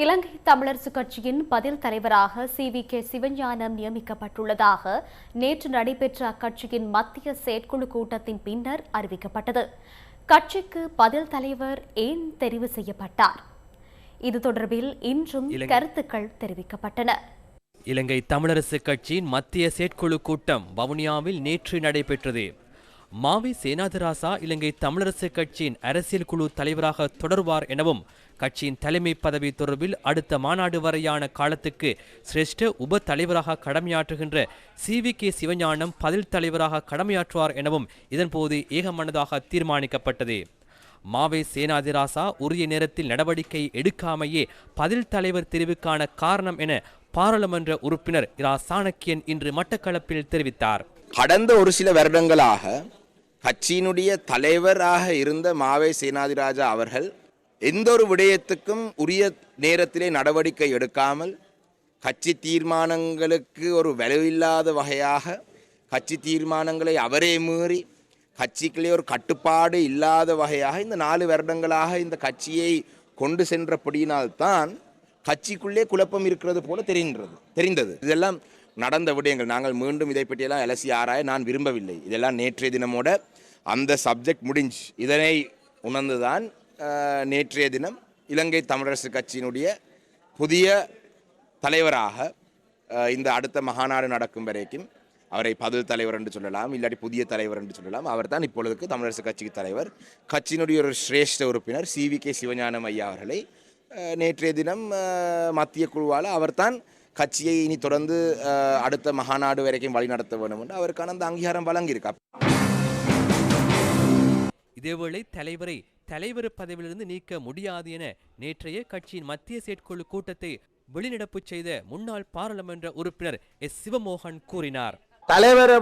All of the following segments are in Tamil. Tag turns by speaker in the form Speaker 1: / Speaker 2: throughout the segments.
Speaker 1: இலங்கை தமிழரசு கட்சியின் பதில் தலைவராக CVK சிவஞானம் நியமிக்கப்பட்டுள்ளதாக நேற்று நடைபெற்ற அக்கட்சியின் மத்திய செயற்குழு கூட்டத்தின் பின்னர் அறிவிக்கப்பட்டது. கட்சிக்கு பதில் தலைவர் ஏன் தெரிவு செய்யப்பட்டார்? இது தொடர்பில் இன்றும் கருத்துக்கள் தெரிவிக்கப்பட்டன.
Speaker 2: இலங்கை தமிழரசு கட்சியின் மத்திய செயற்குழு கூட்டம் வவுனியாவில் நேற்று நடைபெற்றது. மாவை சேனாதிராசா இலங்கை தமிழரசு கட்சியின் அரசியல் குழு தலைவராக தொடர்வார் எனவும் கட்சியின் தலைமை பதவி தொடர்பில் அடுத்த மாநாடு வரையான காலத்துக்கு சிரேஷ்ட உப தலைவராக கடமையாற்றுகின்ற CVK சிவஞானம் பதில் தலைவராக கடமையாற்றுவார் எனவும் இதன்போது ஏகமனதாக தீர்மானிக்கப்பட்டது. மாவை சேனாதிராசா உரிய நேரத்தில் நடவடிக்கை எடுக்காமையே பதில் தலைவர் தெரிவுக்கான காரணம் என பாராளுமன்ற உறுப்பினர் இரா சாணக்கியன் இன்று மட்டக்களப்பில் தெரிவித்தார்.
Speaker 3: கடந்த ஒரு சில வருடங்களாக கட்சியினுடைய தலைவராக இருந்த மாவை சேனாதிராஜா அவர்கள் எந்த ஒரு விடயத்துக்கும் உரிய நேரத்திலே நடவடிக்கை எடுக்காமல் கட்சி தீர்மானங்களுக்கு ஒரு வலுவில்லாத வகையாக கட்சி தீர்மானங்களை அவரே மீறி கட்சிக்குள்ளே ஒரு கட்டுப்பாடு இல்லாத வகையாக இந்த 4 வருடங்களாக இந்த கட்சியை கொண்டு சென்றபடியினால்தான் கட்சிக்குள்ளே குழப்பம் இருக்கிறது போல தெரிந்தது. இதெல்லாம் நடந்த விடயங்கள். நாங்கள் மீண்டும் இதை பற்றியெல்லாம் அலசி ஆராய நான் விரும்பவில்லை. இதெல்லாம் நேற்றைய தினமோட அந்த சப்ஜெக்ட் முடிஞ்சு. இதனை உணர்ந்துதான் நேற்றைய தினம் இலங்கை தமிழரசு கட்சியினுடைய புதிய தலைவராக இந்த அடுத்த மகாநாடு நடக்கும் வரைக்கும் அவரை பதில் தலைவர் என்று சொல்லலாம், இல்லாட்டி புதிய தலைவர் என்று சொல்லலாம். அவர் தான் இப்பொழுதுக்கு தமிழரசு கட்சிக்கு தலைவர். கட்சியினுடைய ஒரு சிரேஷ்ட உறுப்பினர் CVK சிவஞானம் ஐயா அவர்களை நேற்றைய தினம் மத்திய குழுவால் அவர்தான் கட்சியை இனி தொடர்ந்து அடுத்த மகாநாடு வரைக்கும் வழிநடத்த வேண்டும் என்று அவருக்கான அந்த அங்கீகாரம் வழங்கியிருக்கார்.
Speaker 2: இதேவேளை தலைவரை தலைவர் பதவியிலிருந்து நீக்க முடியாது என நேற்றைய கட்சியின் மத்திய செயற்குழு கூட்டத்தை வெளிநடப்பு செய்த முன்னாள் பாராளுமன்ற உறுப்பினர் சிவமோகன் கூறினார்.
Speaker 4: தலைவரை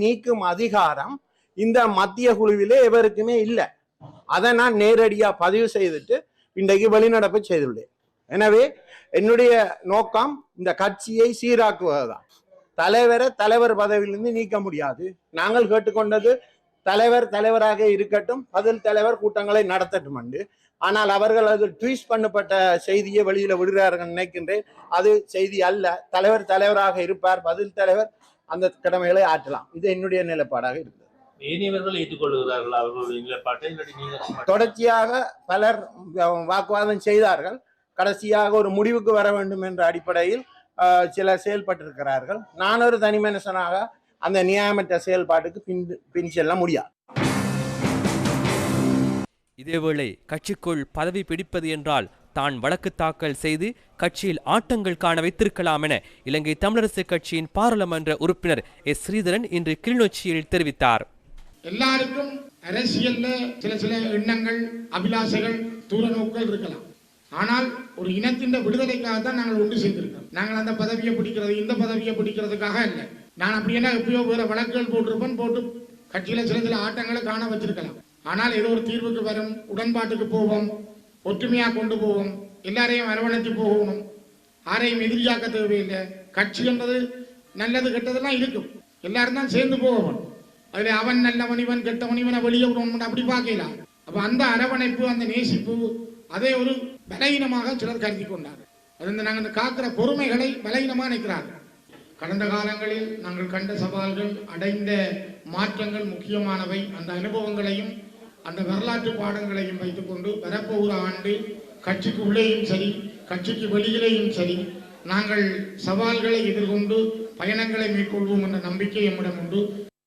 Speaker 4: நீக்கும் அதிகாரம் இந்த மத்திய குழுவிலே எவருக்குமே இல்லை. அதை நான் நேரடியா பதிவு செய்துட்டு இன்றைக்கு வெளிநடப்பு செய்துள்ளேன். எனவே என்னுடைய நோக்கம் இந்த கட்சியை சீராக்குவதுதான். தலைவர் பதவியிலிருந்து நீக்க முடியாது. நாங்கள் கேட்டுக்கொண்டது தலைவராக இருக்கட்டும், பதில் தலைவர் கூட்டங்களை நடத்தட்டும் என்று. ஆனால் அவர்கள் அது ட்வீட் பண்ணப்பட்ட செய்தியை வெளியில விடுகிறார்கள் நினைக்கின்றேன். அது செய்தி அல்ல. தலைவராக இருப்பார், பதில் தலைவர் அந்த கடமைகளை ஆற்றலாம். இது என்னுடைய நிலைப்பாடாக இருக்கிறது. தொடர்ச்சியாக பலர் வாக்குவாதம் செய்தார்கள். கடைசியாக ஒரு முடிவுக்கு வர வேண்டும் என்ற அடிப்படையில் சிலர் செயல்பட்டிருக்கிறார்கள். நான் ஒரு தனி மனுஷனாக அந்த நியாயமற்ற செயல்பாட்டுக்கு பின் செல்ல முடியாது.
Speaker 2: இதேவேளை கட்சிக்குள் பதவி பிடிப்பது என்றால் தான் வழக்கு தாக்கல் செய்து கட்சியில் ஆட்டங்கள் காண வைத்திருக்கலாம் என இலங்கை தமிழரசு கட்சியின் பாராளுமன்ற உறுப்பினர் ஸ்ரீதரன் இன்று கிளிநொச்சியில் தெரிவித்தார்.
Speaker 5: எல்லாருக்கும் அரசியல்ல சில எண்ணங்கள், அபிலாசைகள், தூர நோக்கள் இருக்கலாம். ஆனால் ஒரு இனத்தின் விடுதலைக்காக தான் நாங்கள் ஒன்று செய்திருக்கோம். நாங்கள் அந்த பதவியை பிடிக்கிறது, இந்த பதவியை பிடிக்கிறதுக்காக இல்லை. நான் அப்படின்னா எப்பயோ வேற வழக்குகள் போட்டு கட்சியில சில ஆட்டங்களை காண வச்சிருக்கலாம். ஆனால் ஏதோ ஒரு தீர்வுக்கு வரும், உடன்பாட்டுக்கு போவோம், ஒற்றுமையா கொண்டு போவோம், எல்லாரையும் அரவணைத்து போகணும், யாரையும் எதிரியாக்க தேவையில்லை. கட்சி என்பது நல்லது கெட்டதெல்லாம் இருக்கும், எல்லாரும் தான் சேர்ந்து போகணும். அதுல அவன் நல்லவன், இவன் கெட்டவன், இவனை வெளியே விடணும் அப்படி பார்க்கலாம். அப்ப அந்த அரவணைப்பு, அந்த நேசிப்பு, அதே ஒரு பலகீனமாக சிலர் கருதி கொண்டார்கள். அது நாங்கள் காக்கிற பொறுமைகளை பலகீனமா நிற்கிறார்கள். கடந்த காலங்களில் நாங்கள் கண்ட சவால்கள், அடைந்த மாற்றங்கள் முக்கியமானவை. அந்த அனுபவங்களையும் அந்த வரலாற்று பாடங்களையும் வைத்துக்கொண்டு வரப்போகிற ஆண்டு கட்சிக்கு உள்ளேயும் சரி, கட்சிக்கு வெளியிலேயும் சரி, நாங்கள் சவால்களை எதிர்கொண்டு பயணங்களை மேற்கொள்வோம் என்ற நம்பிக்கை நம்மிடம் உண்டு.